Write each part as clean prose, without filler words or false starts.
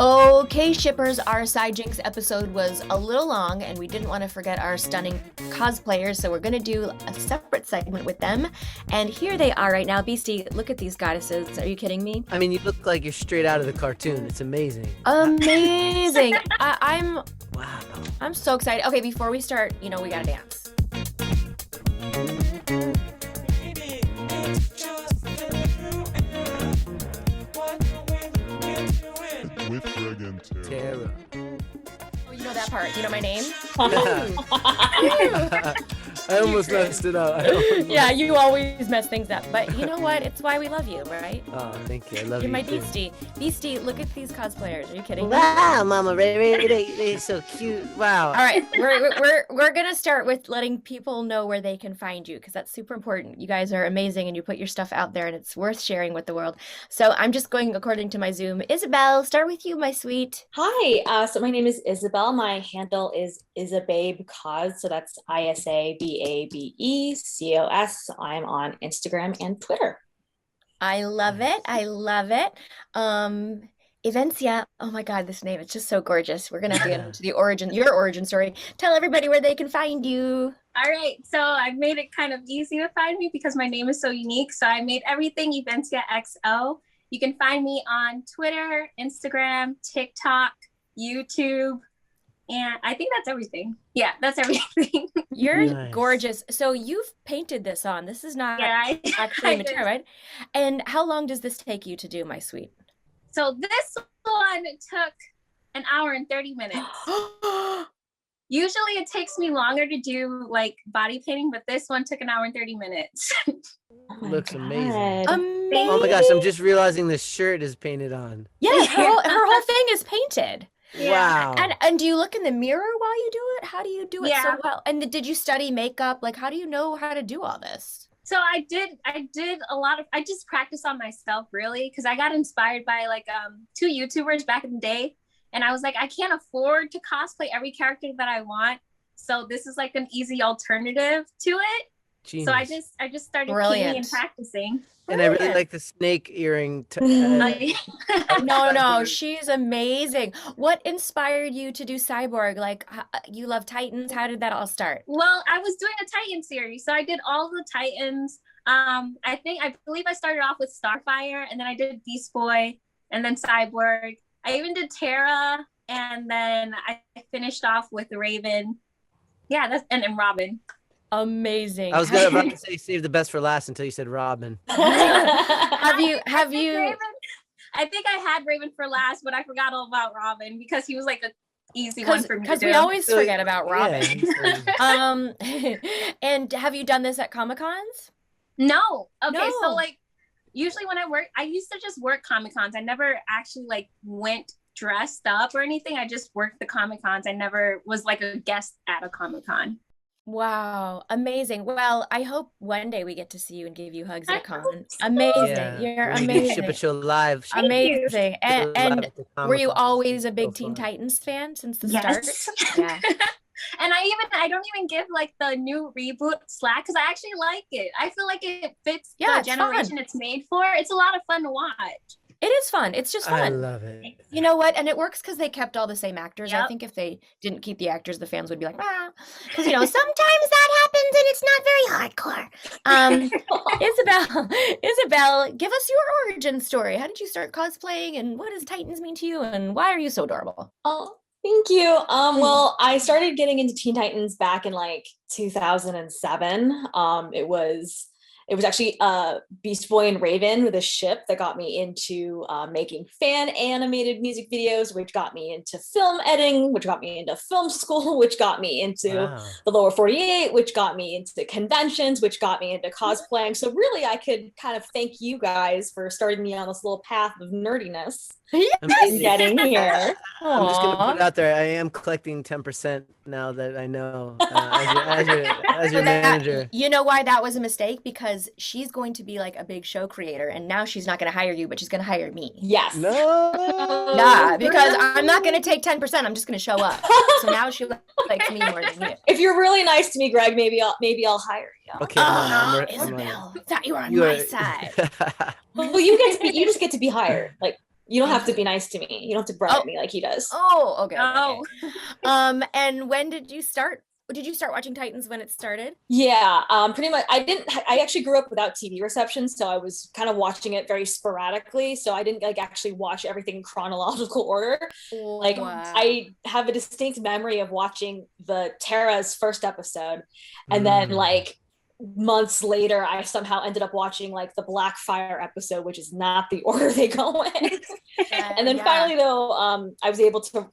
Okay, shippers, our CyJinx episode was a little long and we didn't want to forget our stunning cosplayers, so we're going to do a separate segment with them. And here they are right now. Beastie, look at these goddesses. Are you kidding me? I mean, you look like you're straight out of the cartoon. It's amazing. Amazing. Wow. I'm so excited. Okay, before we start, we got to dance. With Greg and Tara. Oh, you know that part. You know my name? I almost messed it up. Yeah, you always mess things up. But you know what? It's why we love you, right? Oh, thank you. I love You're you. my too. Beastie. Beastie, look at these cosplayers. Are you kidding me? Wow, Mama Ray, they're so cute. Wow. All right, we're gonna start with letting people know where they can find you because that's super important. You guys are amazing and you put your stuff out there and it's worth sharing with the world. So I'm just going according to my Zoom. Isabel, start with you, my sweet. Hi, so my name is Isabel. My handle is IsababeCos, so that's ISABABECOS. I'm on Instagram and Twitter. I love it. I love it. Evensya, oh my God, this name, it's just so gorgeous. We're gonna have to get into your origin story. Tell everybody where they can find you. All right, so I've made it kind of easy to find me because my name is so unique. So I made everything Evensya XO. You can find me on Twitter, Instagram, TikTok, YouTube, and I think that's everything. Yeah, that's everything. You're Nice. gorgeous. So you've painted this on. This is not Yeah, actually I material, right? And how long does this take you to do, my sweet? So this one took an hour and 30 minutes. Usually it takes me longer to do like body painting, but this one took an hour and 30 minutes. Oh my Looks amazing. God. Amazing. Oh my gosh, I'm just realizing this shirt is painted on. Yeah, her whole thing is painted. Yeah. Wow. And do you look in the mirror while you do it? How do you do it so Yeah. well? And did you study makeup? Like, how do you know how to do all this? So I did a lot of, I just practiced on myself really, because I got inspired by like two YouTubers back in the day. And I was like, I can't afford to cosplay every character that I want. So this is like an easy alternative to it. Genius. So I just started Brilliant. painting and practicing. And I really Brilliant. like the snake earring. No, she's amazing. What inspired you to do Cyborg? Like, you love Titans. How did that all start? Well, I was doing a Titan series, so I did all the Titans. I believe I started off with Starfire, and then I did Beast Boy, and then Cyborg. I even did Terra, and then I finished off with Raven. Yeah, and Robin. Amazing. I was about to say save the best for last until you said Robin. Have you? Raven, I think I had Raven for last, but I forgot all about Robin because he was like an easy one for me to Because do. we always So, forget about Robin. Yeah. And have you done this at Comic-Cons? No. Okay, No. so like usually when I used to just work Comic-Cons. I never actually like went dressed up or anything. I just worked the Comic-Cons. I never was like a guest at a Comic-Con. Wow, amazing. Well, I hope one day we get to see you and give you hugs at a I con. hope so. Amazing. Yeah. You're We're gonna amazing. Ship it show live. Thank you. Amazing. And were you always a big So Teen fun. Titans fan since the Yes. start? Yeah. And I don't even give like the new reboot slack because I actually like it. I feel like it fits Yeah, the it's generation fun. it's made for. It's a lot of fun to watch. It is fun. It's just I fun. love it. You know what? And it works because they kept all the same actors. I Yep. think if they didn't keep the actors, the fans would be like, ah. Because, sometimes that happens and it's not very hardcore. Isabel, give us your origin story. How did you start cosplaying and what does Titans mean to you and why are you so adorable? Oh, thank you. Well, I started getting into Teen Titans back in like 2007. It was actually Beast Boy and Raven with a ship that got me into making fan animated music videos, which got me into film editing, which got me into film school, which got me into Wow. the lower 48, which got me into conventions, which got me into cosplaying. So really I could kind of thank you guys for starting me on this little path of nerdiness and getting here. I'm just gonna Aw. put it out there. I am collecting 10% now that I know as your manager. You know why that was a mistake? Because she's going to be like a big show creator and now she's not going to hire you, but she's going to hire me. Yes. No. Nah, because I'm not going to take 10%. I'm just going to show up. So now she likes me more than you. If you're really nice to me, Greg, maybe I'll hire you. Okay. I'm Isabel, thought you were on You my are- side. Well, you just get to be hired. Like You don't have to be nice to me. You don't have to brag at me like he does. Oh, okay. Oh, And when did you start? Did you start watching Titans when it started? Yeah, pretty much. I actually grew up without TV reception, so I was kind of watching it very sporadically. So I didn't like actually watch everything in chronological order. Like Wow. I have a distinct memory of watching the Terra's first episode, and then like months later, I somehow ended up watching like the Blackfire episode, which is not the order they go in. And then finally, though, I was able to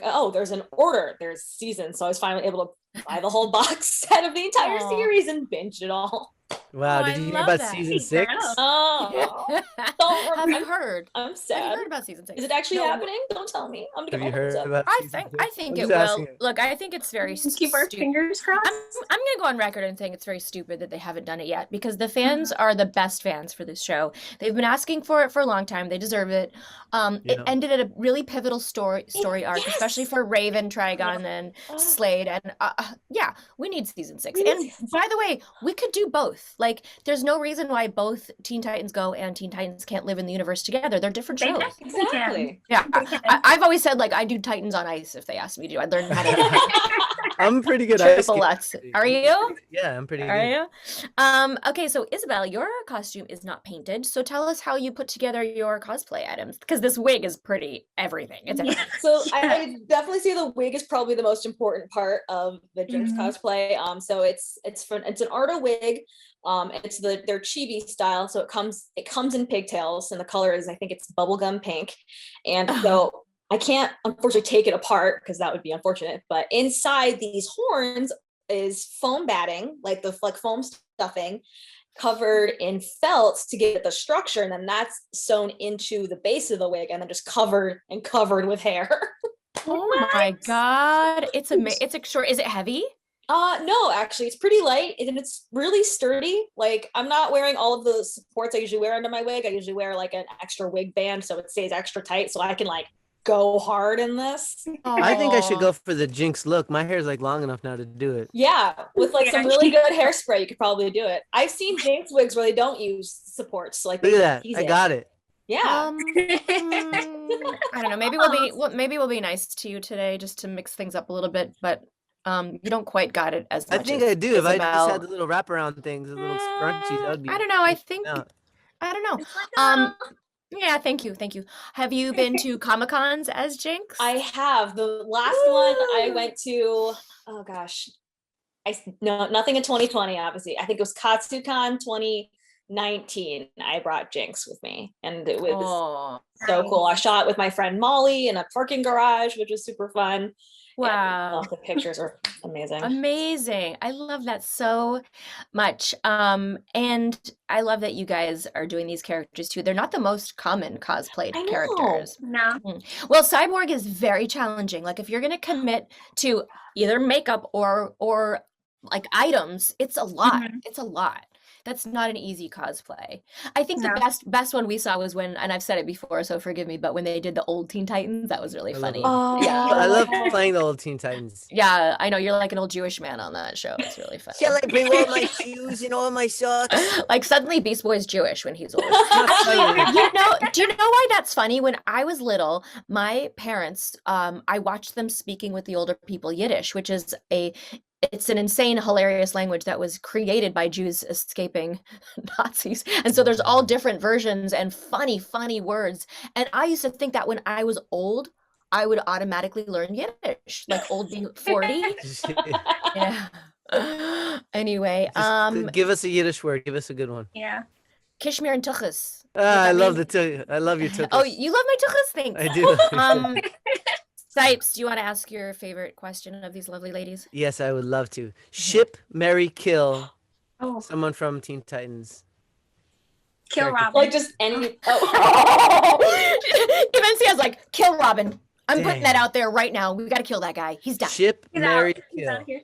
oh, there's an order, there's seasons. So I was finally able to buy the whole box set of the entire series and binge it all. Wow, did you hear about season 6? Oh, Have you heard? I'm sad. Have you heard about season 6? Is it actually happening? Don't tell me. I'm gonna Have you heard about I season think 6? it will. Look, I think it's very keep our fingers crossed. I'm gonna go on record and saying it's very stupid that they haven't done it yet, because the fans are the best fans for this show. They've been asking for it for a long time. They deserve it. It ended at a really pivotal story arc, especially for Raven, Trigon, and Slade. And yeah, we need season 6. And by the way, we could do both. Like, there's no reason why both Teen Titans Go and Teen Titans can't live in the universe together. They're different shows. Exactly. Yeah, I've always said, like, I do Titans on Ice if they ask me to. I learned how to. I'm pretty good at ice. Are you? Yeah, I'm pretty good. Are you? Okay, so Isabel, your costume is not painted. So tell us how you put together your cosplay items, because this wig is pretty everything. It's everything. So I definitely say the wig is probably the most important part of the Jinx cosplay. So it's an Arda wig. It's their chibi style, so it comes in pigtails, and the color is, I think it's bubblegum pink. And so I can't unfortunately take it apart because that would be unfortunate, but inside these horns is foam batting, like foam stuffing, covered in felt to get the structure, and then that's sewn into the base of the wig, and then just covered with hair. Oh my god, it's amazing. It's short. Is it heavy? No, actually, it's pretty light and it's really sturdy. Like, I'm not wearing all of the supports I usually wear under my wig. I usually wear like an extra wig band so it stays extra tight, so I can like go hard in this. I think I should go for the Jinx look. My hair's like long enough now to do it. Yeah, with like some really good hairspray, you could probably do it. I've seen Jinx wigs where they don't use supports. So like, look at that. I got it. Yeah. I don't know. Maybe we'll be nice to you today just to mix things up a little bit, but you don't quite got it as much. I think I do. If I just had the little wraparound things, the little scrunchies, that would be. I don't know. I don't know. Yeah, thank you. Have you been to Comic-Cons as Jinx? I have. The last one I went to, oh gosh, nothing in 2020, obviously. I think it was KatsuCon 2019. I brought Jinx with me, and it was so cool. I shot with my friend Molly in a parking garage, which was super fun. Wow. The pictures are amazing. Amazing. I love that so much. And I love that you guys are doing these characters too. They're not the most common cosplayed characters. No. Well, Cyborg is very challenging. Like, if you're going to commit to either makeup or like items, it's a lot. It's a lot. That's not an easy cosplay. I think the best one we saw was when, and I've said it before, so forgive me, but when they did the old Teen Titans, that was really funny. Yeah, I love playing the old Teen Titans. Yeah, I know, you're like an old Jewish man on that show. It's really funny. Shall I bring all my shoes and all my socks? Like, suddenly Beast Boy's Jewish when he's old. Do you know why that's funny? When I was little, my parents, I watched them speaking with the older people Yiddish, which is it's an insane, hilarious language that was created by Jews escaping Nazis. And so there's all different versions and funny words. And I used to think that when I was old, I would automatically learn Yiddish, like old being 40. Yeah. Anyway, give us a Yiddish word. Give us a good one. Yeah. Kishmir and Tuchus. I love your Tuchus. Oh, you love my Tuchus? Thanks. I do. Sipes, do you want to ask your favorite question of these lovely ladies? Yes, I would love to. Ship, marry, kill someone from Teen Titans. Kill Robin. Like just any. Evensia's like, kill Robin. I'm putting that out there right now. We got to kill that guy. He's done. Ship, marry, kill. He's out here.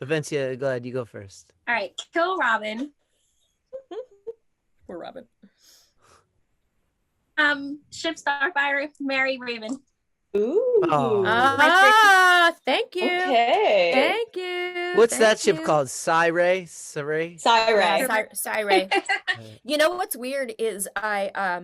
Evensia, go ahead. You go first. All right. Kill Robin. Poor Robin. Ship Starfire, marry Raven. Ooh. Ah, thank you. Okay. Thank you. What's that thank ship you. called? Cyray? Cyray? Cyray. Yeah, Cyray. You know what's weird is I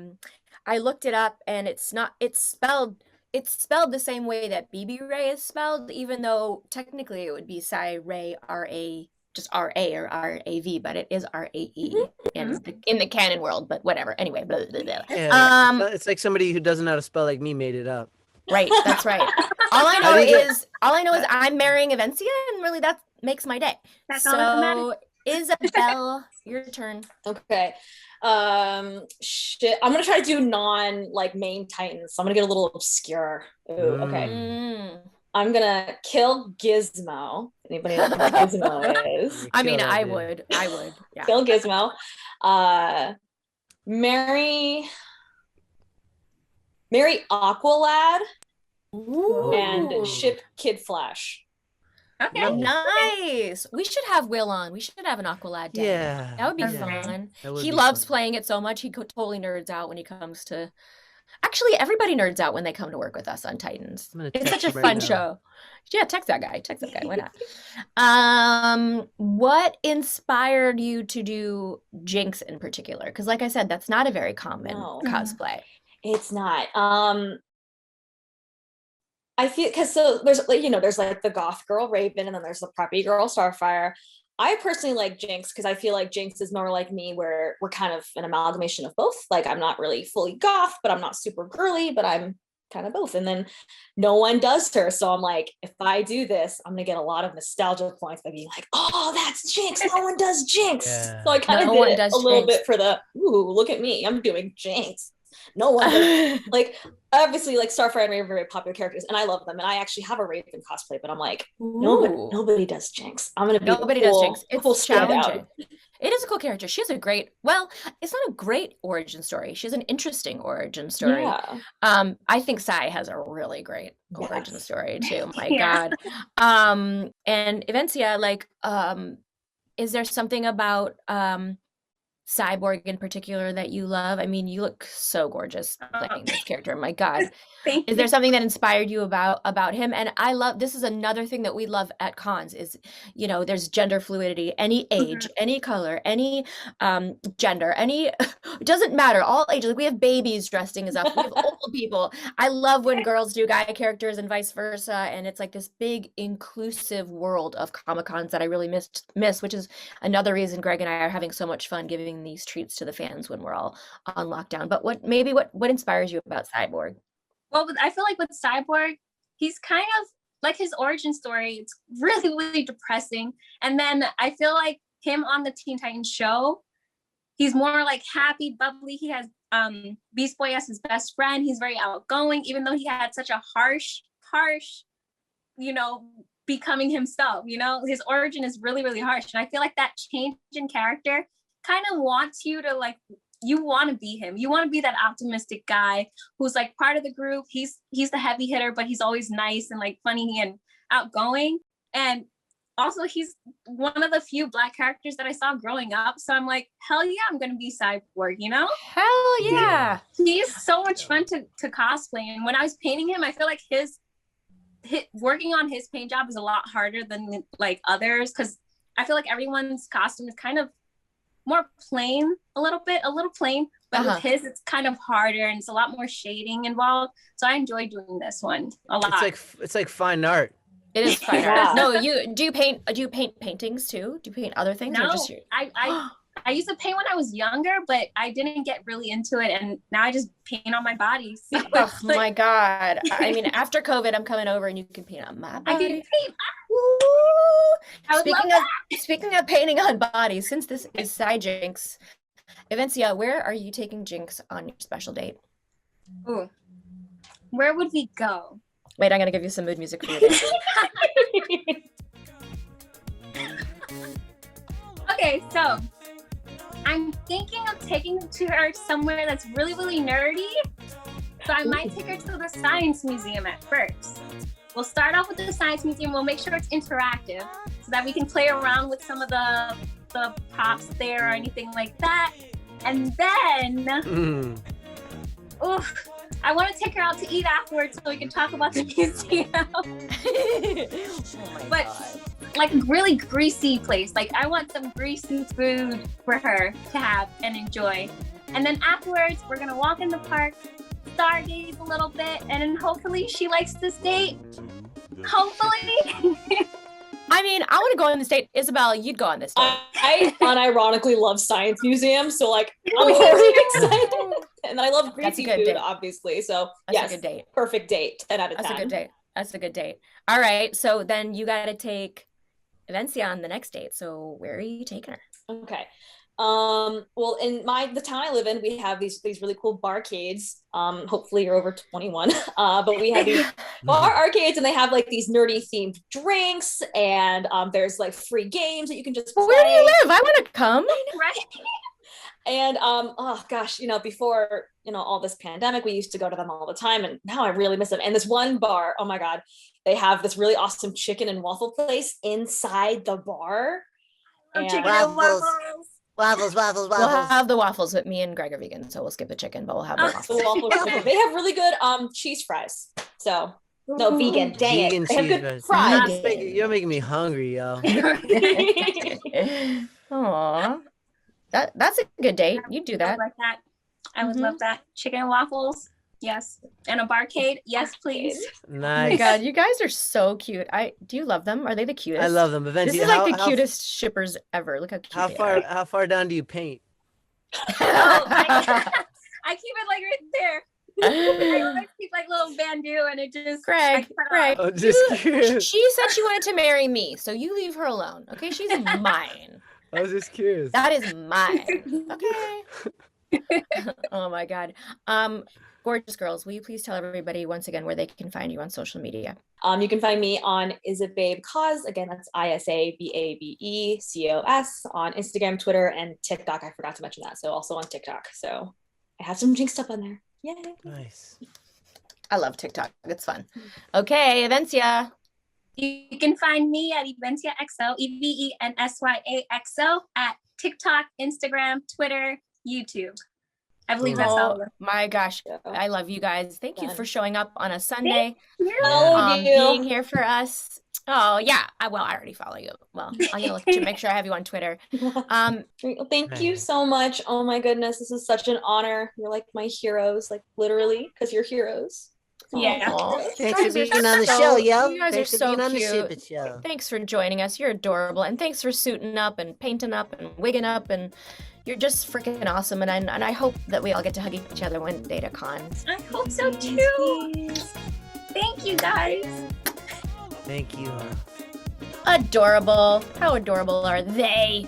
looked it up and it's spelled the same way that BB Ray is spelled, even though technically it would be Cyray, R-A, just R-A or R-A-V, but it is R-A-E in the canon world, but whatever. Anyway, blah, blah, blah. Yeah, it's like somebody who doesn't know how to spell like me made it up. Right, that's right. All I know is I'm marrying Evensya, and really that makes my day. That's all that matters. So, Isabel, your turn. Okay. Shit. I'm gonna try to do like main titans. So I'm gonna get a little obscure. Ooh, okay. I'm gonna kill Gizmo. Anybody know who Gizmo is? I mean, I would. Yeah. Kill Gizmo. Marry Aqualad. Ooh. And ship Kid Flash. Okay. Nice. We should have Will on. We should have an Aqualad day. Yeah. That would be Okay. fun. That would He be loves fun. playing it so much. He totally nerds out when he comes to. Actually, everybody nerds out when they come to work with us on Titans. I'm gonna It's text such a him right fun now. show. Yeah, text that guy. Why not? What inspired you to do Jinx in particular? Because, like I said, that's not a very common No. cosplay. It's not. I feel because there's like the goth girl Raven, and then there's the preppy girl Starfire. I personally like Jinx because I feel like Jinx is more like me, where we're kind of an amalgamation of both. Like I'm not really fully goth, but I'm not super girly, but I'm kind of both. And then no one does her, so I'm like, if I do this, I'm gonna get a lot of nostalgia points by being like, oh, that's Jinx. No one does Jinx. Yeah. So I kind No of one did it does a little Jinx. bit for the ooh, look at me, I'm doing Jinx. No one does. Like obviously like Starfire and Raven are very popular characters and I love them, and I actually have a Raven cosplay, but I'm like Ooh. nobody does Jinx. I'm gonna be Nobody does Jinx. cool It's standout. challenging. It is a cool character. She has a great, well, it's not a great origin story. She has an interesting origin story. Yeah. I think Sai has a really great origin Yes. story too. My Yeah. God. And Evensya, like, is there something about Cyborg in particular that you love? I mean, you look so gorgeous playing this character. My God. Thank Is you. there something that inspired you about him? And I love, this is another thing that we love at cons is, there's gender fluidity, any age, any color, any gender, it doesn't matter, all ages. Like we have babies dressing as us, we have old people. I love when girls do guy characters and vice versa. And it's like this big inclusive world of Comic-Cons that I really miss, which is another reason Greg and I are having so much fun giving these treats to the fans when we're all on lockdown. But what inspires you about Cyborg? Well, I feel like with Cyborg, he's kind of like his origin story. It's really, really depressing. And then I feel like him on the Teen Titans show, he's more like happy, bubbly. He has Beast Boy as his best friend. He's very outgoing, even though he had such a harsh, becoming himself. His origin is really, really harsh. And I feel like that change in character kind of wants you to like, you want to be him. You want to be that optimistic guy who's like part of the group. He's the heavy hitter, but he's always nice and like funny and outgoing. And also he's one of the few Black characters that I saw growing up. So I'm like, hell yeah, I'm going to be Cyborg, Hell yeah. He's so much fun to cosplay. And when I was painting him, I feel like his working on his paint job is a lot harder than like others. Cause I feel like everyone's costume is kind of more plain, a little plain, but with his it's kind of harder and it's a lot more shading involved. So I enjoy doing this one a lot. It's like fine art. It is fine Yeah. art. No, do you paint paintings too? Do you paint other things? No, or just I used to paint when I was younger, but I didn't get really into it, and now I just paint on my body. So oh my God. I mean, after COVID, I'm coming over and you can paint on my body. I can paint. Woo! I would love Speaking of painting on bodies, since this is CyJinx, Evensya, where are you taking Jinx on your special date? Ooh. Where would we go? Wait, I'm gonna give you some mood music for your date. Okay, so I'm thinking of taking her somewhere that's really, really nerdy. So I might take her to the Science Museum at first. We'll start off with the Science Museum. We'll make sure it's interactive so that we can play around with some of the props there or anything like that. And then, I want to take her out to eat afterwards so we can talk about the museum. Oh my But- God. Like a really greasy place. Like I want some greasy food for her to have and enjoy. And then afterwards, we're gonna walk in the park, stargaze a little bit, and then hopefully she likes this date. Hopefully. I mean, I want to go on this date. Isabel, you'd go on this date. I unironically love science museums, so like I'm very excited. And I love That's a greasy good food, date. obviously. So That's yes, a good date. perfect date. 10 out of 10. That's a good date. That's a good date. All right. So then you got to take Evensya on the next date. So where are you taking her? Okay. Well, in the town I live in, we have these really cool barcades. Hopefully you're over 21. But we have these bar arcades, and they have like these nerdy themed drinks, and there's like free games that you can just play. Well, where do you live? I want to come. Right? And oh gosh, before all this pandemic, we used to go to them all the time, and now I really miss them. And this one bar, oh my God, they have this really awesome chicken and waffle place inside the bar. And Chicken and Waffles. waffles. Waffles. We'll have the waffles, but me and Greg are vegan, so we'll skip the chicken, but we'll have the Oh. waffles. the waffle chicken. They have really good cheese fries. So no, vegan. Dang Vegan it. They have cheese good fries. fries. You're making me hungry, yo. Aw. That's a good date. You do I that. would like that. I would Mhm. love that. Chicken and waffles. Yes. And a barcade. Yes, please. Oh my Nice. God, you guys are so cute. Do you love them? Are they the cutest? I love them. This Eventually, is like the cutest shippers ever. Look how cute How they far? are. How far down do you paint? I keep it like right there. I always keep like little bandeau and it just Greg, Greg, Oh, just curious. she said she wanted to marry me, so you leave her alone. Okay, she's mine. I was just curious. That is mine. Okay. Oh my God. Gorgeous girls, will you please tell everybody once again where they can find you on social media? You can find me on Isababe Cos. Again, that's ISABABECOS on Instagram, Twitter, and TikTok. I forgot to mention that. So also on TikTok. So I have some Jinx stuff on there. Yay. Nice. I love TikTok. It's fun. Okay, Evensya. You can find me at Evensya XO, EVENSYAXO at TikTok, Instagram, Twitter, YouTube. I believe that's all of Oh them. my gosh. Yeah. I love you guys. Thank you Done. for showing up on a Sunday. Follow you. Being here for us. Oh yeah. I already follow you. Well, I'm gonna look to make sure I have you on Twitter. Thank you so much. Oh my goodness, this is such an honor. You're like my heroes, like literally, because you're heroes. Yeah. Aw. Thanks You for guys being are on the so- show, yo. You guys Thanks are for so being on the cute. Super Show. Thanks for joining us. You're adorable, and thanks for suiting up and painting up and wigging up, and you're just freaking awesome. And I hope that we all get to hug each other one day to cons. I hope so too. Thank you guys. Thank you. Adorable. How adorable are they?